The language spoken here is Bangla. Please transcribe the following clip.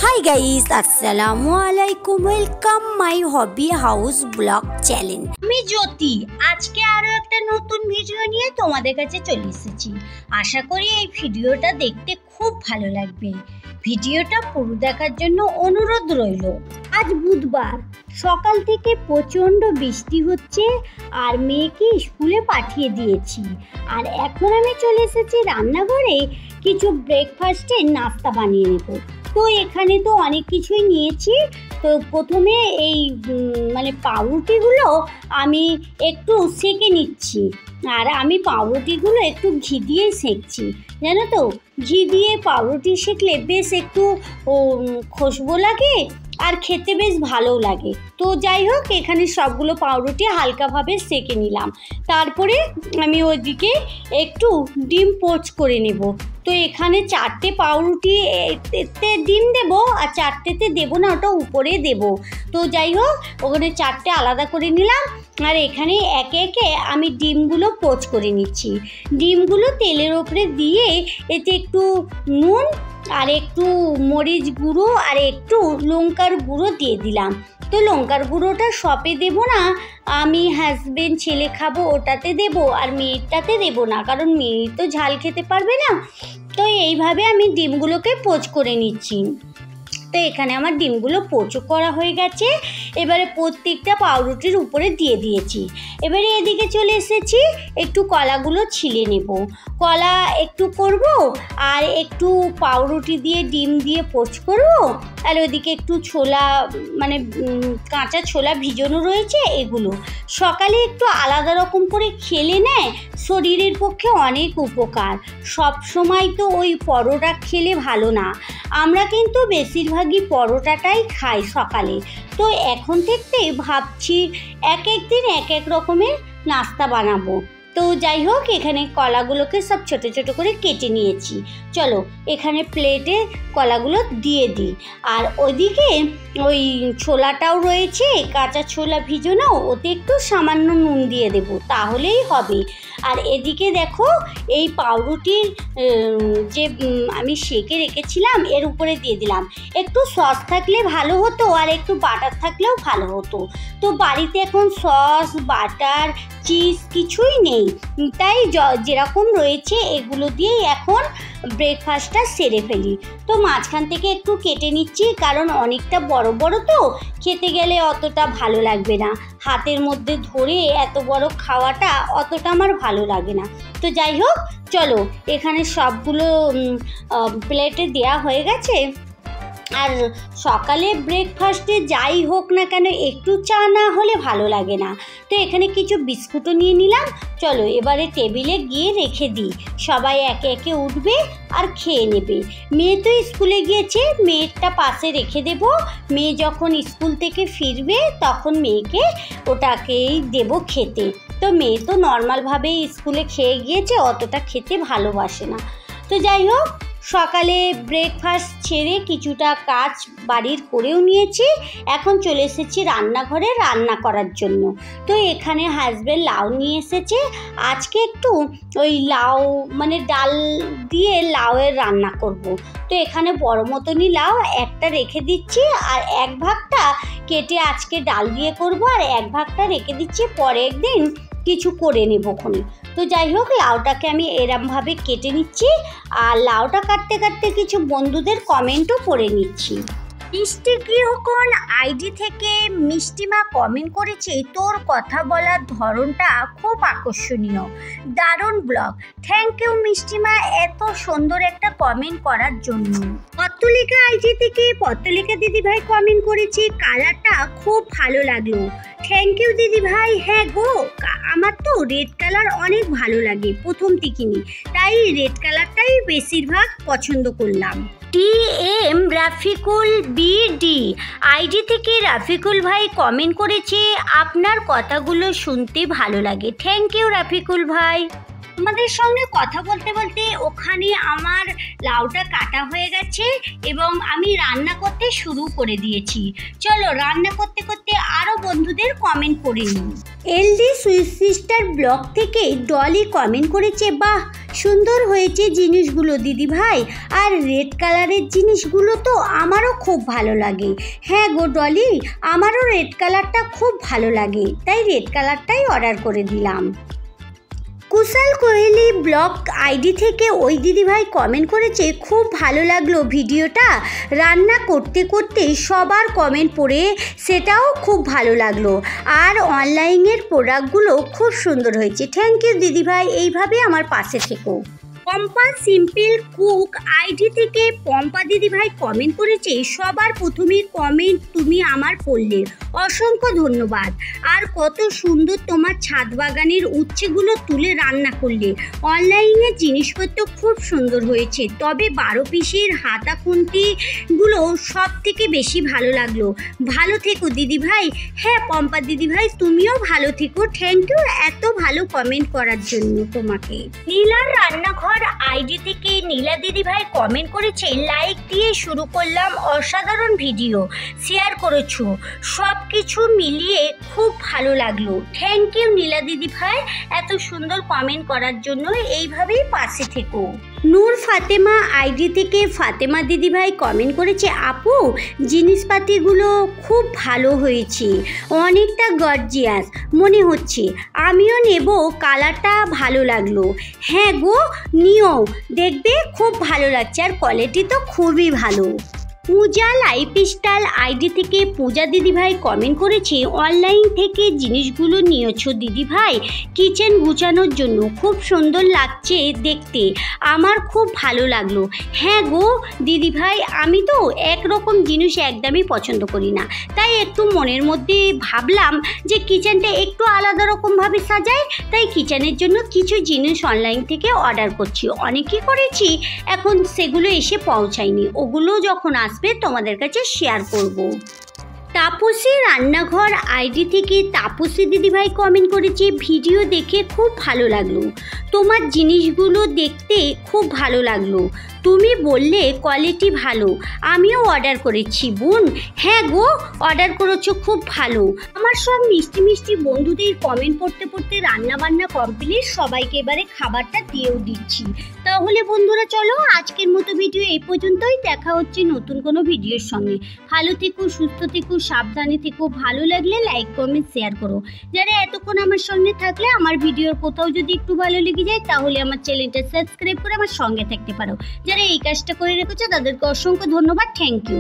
হাই গাইস, আসসালামু আলাইকুম। Welcome my hobby house blog channel. আমি জ্যোতি আজকে আরো একটা নতুন ভিডিও নিয়ে তোমাদের কাছে চলে এসেছি। আশা করি এই ভিডিওটা দেখতে খুব ভালো লাগবে। ভিডিওটা পুরো দেখার জন্য অনুরোধ রইল। আজ বুধবার, সকাল থেকে প্রচণ্ড বৃষ্টি হচ্ছে আর মেয়েকে স্কুলে পাঠিয়ে দিয়েছি। আর এখন আমি চলে এসেছি রান্নাঘরে কিছু ব্রেকফাস্টের নাস্তা বানিয়ে নেব। তো এখানে তো অনেক কিছুই নিয়েছি। তো প্রথমে এই পাউরুটিগুলো আমি একটু সেঁকে নিচ্ছি। আর আমি পাউরুটিগুলো একটু ঘি দিয়ে সেঁকছি, জানো তো, ঘি দিয়ে পাউরুটি সেঁকলে বেশ একটু খুশবু লাগে আর খেতে বেশ ভালো লাগে। তো যাই হোক, এখানে সবগুলো পাউরুটি হালকাভাবে সেঁকে নিলাম। তারপরে আমি ওইদিকে একটু ডিম পোচ করে নেব। তো এখানে 4টে পাউরুটি এতে ডিম দেবো, আর 4টেতে দেবো না, ওটা উপরে দেবো। তো যাই হোক, ওখানে 4টে আলাদা করে নিলাম। আর এখানে একে একে আমি ডিমগুলো পোচ করে নিচ্ছি। ডিমগুলো তেলের ওপরে দিয়ে এতে একটু নুন আর একটু মরিচ গুঁড়ো আর একটু লঙ্কার গুঁড়ো দিয়ে দিলাম। তো লঙ্কার গুঁড়োটা সপে দেবো না, আমি হাজবেন্ড ছেলে খাবো ওটাতে দেবো, আর মেয়েরটাতে দেবো না, কারণ মেয়ে তো ঝাল খেতে পারবে না। তো এইভাবে আমি ডিমগুলোকে পোচ করে নিচ্ছি। তো এখানে আমার ডিমগুলো পোচও করা হয়ে গেছে। এবারে প্রত্যেকটা পাউরুটির উপরে দিয়ে দিয়েছি। এবারে এদিকে চলে এসেছি, একটু কলাগুলো ছিলে নেব। কলা একটু করব, আর একটু পাউরুটি দিয়ে ডিম দিয়ে পোচ করব। আর ওইদিকে একটু ছোলা, কাঁচা ছোলা ভিজানো রয়েছে, এগুলো সকালে একটু আলাদা রকম করে খেলে নেয়, শরীরের পক্ষে অনেক উপকার। সব সময় তো ওই পরোটা খেলে ভালো না। আমরা কিন্তু বেশিরভাগই পরোটাটাই খাই সকালে। তো এখন থেকে ভাবছি এক এক দিন এক এক রকমের নাস্তা বানাবো। তো যাই হোক, এখানে কলাগুলোকে সব ছোট ছোট করে কেটে নিয়েছি। চলো এখানে প্লেটে কলাগুলো দিয়ে দিই। আর ওইদিকে ওই ছোলাটাও রয়েছে, কাঁচা ছোলা ভিজানো, ওতে একটু সামান্য নুন দিয়ে দেবো, তাহলেই হবে। আর এদিকে দেখো, এই পাউরুটির যে আমি সেঁকে রেখেছিলাম এর উপরে দিয়ে দিলাম। একটু সস থাকলে ভালো হতো, আর একটু বাটার থাকলেও ভালো হতো। তো বাড়িতে এখন সস, বাটার, চিজ কিছুই নেই, তাই যেরকম রয়েছে এগুলো দিয়েই এখন ব্রেকফাস্টটা সেরে ফেলি। তো মাঝখান থেকে একটু কেটে নিচ্ছি, কারণ অনেকটা বড় বড় তো খেতে গেলে অতটা ভালো লাগবে না। হাতের মধ্যে ধরে এত বড় খাওয়াটা অতটা আমার ভালো লাগে না। তো যাই হোক, চলো এখানে সবগুলো প্লেটে দেয়া হয়ে গেছে। আর সকালে ব্রেকফাস্টে যাই হোক না কেন, একটু চা না হলে ভালো লাগে না। তো এখানে কিছু বিস্কুটও নিয়ে নিলাম। চলো এবারে টেবিলে গিয়ে রেখে দিই, সবাই একে একে উঠবে আর খেয়ে নেবে। মেয়ে তো স্কুলে গিয়েছে, মেয়েরটা পাশে রেখে দেব। মেয়ে যখন স্কুল থেকে ফিরবে তখন মেয়েকে ওটাকেই দেব খেতে। তো মেয়ে তো নর্মালভাবেই স্কুলে খেয়ে গিয়েছে, অতটা খেতে ভালোবাসে না। তো যাই হোক, সকালে ব্রেকফাস্ট ছেড়ে কিছুটা কাজ বাড়ির করেও নিয়েছি। এখন চলে এসেছি রান্নাঘরে রান্না করার জন্য। তো এখানে হাজবেন্ড লাউ নিয়ে এসেছে। আজকে একটু ওই লাউ ডাল দিয়ে লাউয়ের রান্না করব। তো এখানে বড় মতনই লাউ একটা রেখে দিচ্ছি, আর এক ভাগটা কেটে আজকে ডাল দিয়ে করব, আর এক ভাগটা রেখে দিচ্ছি, পরে একদিন কিছু করে নেবক্ষণে। তো যাই হোক, লাউটাকে আমি এরমভাবে কেটে নিচ্ছি। আর লাউটা কাটতে কাটতে কিছু বন্ধুদের কমেন্টও পড়ে নিচ্ছি। মিষ্টি গৃহকোণ আইডি থেকে মিষ্টিমা কমেন্ট করেছে, তোর কথা বলার ধরনটা খুব আকর্ষণীয়, দারুণ ব্লগ। থ্যাংক ইউ মিষ্টিমা, এত সুন্দর একটা কমেন্ট করার জন্য। পত্তলিকা আইডি থেকে পত্তলিকা দিদিভাই কমেন্ট করেছে, কালারটা খুব ভালো লাগলো। থ্যাংক ইউ দিদিভাই। হ্যাঁ গো, আমার তো রেড কালার অনেক ভালো লাগে প্রথম থেকেই, তাই রেড কালারটাই বেশিরভাগ পছন্দ করলাম। TM রাফিকুল BD আইডি থেকে রাফিকুল ভাই কমেন্ট করেছে, আপনার কথাগুলো শুনতে ভালো লাগে। থ্যাংক ইউ রাফিকুল ভাই। আমাদের সঙ্গে কথা বলতে বলতে ওখানে আমার লাউটা কাটা হয়ে গেছে এবং আমি রান্না করতে শুরু করে দিয়েছি। চলো রান্না করতে করতে আরও বন্ধুদের কমেন্ট পড়ে নিই। এলডি সুইট সিস্টার ব্লগ থেকে ডলি কমেন্ট করেছে, বাহ সুন্দর হয়েছে জিনিসগুলো দিদি ভাই, আর রেড কালারের জিনিসগুলো তো আমারও খুব ভালো লাগে। হ্যাঁ গো ডলি, আমারও রেড কালারটা খুব ভালো লাগে, তাই রেড কালারটাই অর্ডার করে দিলাম। কুশল কোহলি ব্লগ আইডি থেকে ওই দিদিভাই কমেন্ট করেছে, খুব ভালো লাগলো ভিডিওটা, রান্না করতে করতে সবার কমেন্ট পড়ে সেটাও খুব ভালো লাগলো, আর অনলাইনের প্রোডাক্টগুলো খুব সুন্দর হয়েছে। থ্যাংক ইউ দিদিভাই, এইভাবে আমার পাশে থেকো। পম্পা সিম্পল কুক আইডি থেকে পম্পা দিদিভাই কমেন্ট করেছে, সবার প্রথমে কমেন্ট তুমি আমার পড়লে, অসংখ্য ধন্যবাদ। আর কত সুন্দর তোমার ছাদ বাগানের উচ্ছেগুলো তুলে রান্না করলে, অনলাইনের জিনিসপত্র খুব সুন্দর হয়েছে, তবে 12 পিসের হাতা খুন্তিগুলো সব থেকে বেশি ভালো লাগলো। ভালো থেকো দিদিভাই। হ্যাঁ পম্পা দিদিভাই, তুমিও ভালো থেকো। থ্যাংক ইউ এত ভালো কমেন্ট করার জন্য তোমাকে। নীলার রান্নাঘর আইডি থেকে নীলা দিদিভাই কমেন্ট করেছে, লাইক দিয়ে শুরু করলাম, অসাধারণ ভিডিও শেয়ার করেছো, সব কিছু মিলিয়ে খুব ভালো লাগলো। থ্যাংক ইউ নীলা দিদিভাই এত সুন্দর কমেন্ট করার জন্য, এইভাবেই পাশে থেকো। নূর ফাতেমা আইডি থেকে ফাতেমা দিদিভাই কমেন্ট করেছে, আপু জিনিসপাতিগুলো খুব ভালো হয়েছে, অনেকটা গর্জিয়াস মনে হচ্ছে, আমিও নেব, কালারটা ভালো লাগলো। হ্যাঁ গো নিও, দেখবে খুব ভালো লাগছে, আর কোয়ালিটি তো খুবই ভালো। পূজা লাইফস্টাইল আইডি থেকে পূজা দিদিভাই কমেন্ট করেছে, অনলাইন থেকে জিনিসগুলো নিয়েছো দিদিভাই কিচেন গুছানোর জন্য, খুব সুন্দর লাগছে দেখতে, আমার খুব ভালো লাগলো। হ্যাঁ গো দিদিভাই, আমি তো একরকম জিনিস একদমই পছন্দ করি না, তাই একটু মনের মধ্যে ভাবলাম যে কিচেনটা একটু আলাদা রকমভাবে সাজাই, তাই কিচেনের জন্য কিছু জিনিস অনলাইন থেকে অর্ডার করছি, অনেকই করেছি, এখন সেগুলো এসে পৌঁছায়নি, ওগুলো যখন আসবে তোমাদের কাছে শেয়ার করব। তাপসী রান্নাঘর আইডি থেকে তাপসী দিদিভাই কমেন্ট করেছে, ভিডিও দেখে খুব ভালো লাগলো, তোমার জিনিসগুলো দেখতে খুব ভালো লাগলো, তুমি বললে কোয়ালিটি ভালো, আমিও অর্ডার করেছি বোন। হ্যাঁ গো অর্ডার করেছো, খুব ভালো। আমার সব মিষ্টি মিষ্টি বন্ধুদের কমেন্ট পড়তে পড়তে রান্নাবান্না কমপ্লিট, সবাইকে এবারে খাবারটা দিয়েও দিচ্ছি। তাহলে বন্ধুরা চলো আজকের মতো ভিডিও এই পর্যন্তই, দেখা হচ্ছে নতুন কোনো ভিডিওর সঙ্গে। ভালো থেকো, সুস্থ থেকো, সাবধানে থেকো, ভালো লাগলে লাইক কমেন্ট শেয়ার করো। যারা এতক্ষণ আমার সঙ্গে থাকলে, আমার ভিডিওর কোথাও যদি একটু ভালো লেগে যায় তাহলে আমার চ্যানেলটা সাবস্ক্রাইব করে আমার সঙ্গে থাকতে পারো। যারা এই কাজটা করে রেখেছো তাদেরকে অসংখ্য ধন্যবাদ। Thank you.